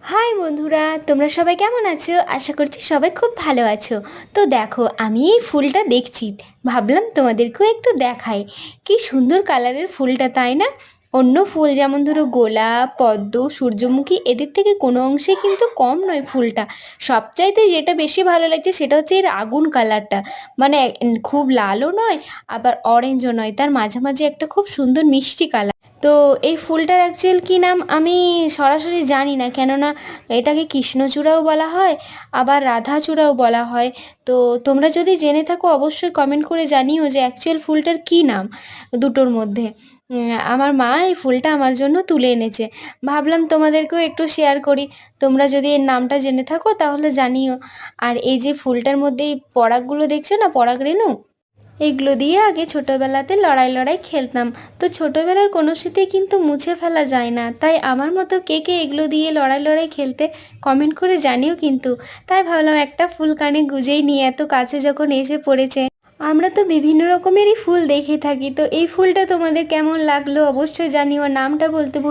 High বন্ধুরা, তোমরা সবাই কেমন আছো? আশা করছি সবাই খুব ভালো আছো। তো দেখো, আমি এই ফুলটা দেখছি, ভাবলাম তোমাদেরকেও একটু দেখাই। কি সুন্দর কালারের ফুলটা, তাই না? অন্য ফুল যেমন ধরো গোলাপ, পদ্ম, সূর্যমুখী, এদের থেকে কোনো অংশে কিন্তু কম নয় ফুলটা। সবচাইতে যেটা বেশি ভালো লাগছে সেটা হচ্ছে এর আগুন কালারটা। মানে খুব লালও নয়, আবার অরেঞ্জও নয়, তার মাঝামাঝি একটা খুব সুন্দর মিষ্টি কালার। তো এই ফুলটার অ্যাকচুয়াল কী নাম আমি সরাসরি জানি না, কেননা এটাকে কৃষ্ণচূড়াও বলা হয়, আবার রাধাচূড়াও বলা হয়। তো তোমরা যদি জেনে থাকো অবশ্যই কমেন্ট করে জানিও যে অ্যাকচুয়াল ফুলটার কী নাম দুটোর মধ্যে। আমার মা এই ফুলটা আমার জন্য তুলে এনেছে, ভাবলাম তোমাদেরকেও একটু শেয়ার করি। তোমরা যদি এর নামটা জেনে থাকো তাহলে জানিও। আর এই যে ফুলটার মধ্যে এই পরাগগুলো দেখছো না, পরাগ রেণু, এগুলো দিয়ে আগে ছোটোবেলাতে লড়াই লড়াই খেলতাম। তো ছোটোবেলার কোনো স্মৃতি কিন্তু মুছে ফেলা যায় না, তাই আমার মতো কে কে এগুলো দিয়ে লড়াই লড়াই খেলতে কমেন্ট করে জানিও কিন্তু। তাই ভাবলাম একটা ফুল কানে গুজেই নিয়ে, এত কাছে যখন এসে পড়েছে। আমরা তো বিভিন্ন রকমেরই ফুল দেখে থাকি, তো এই ফুলটা তোমাদের কেমন লাগলো অবশ্যই জানিও, নামটা বলতে ভুল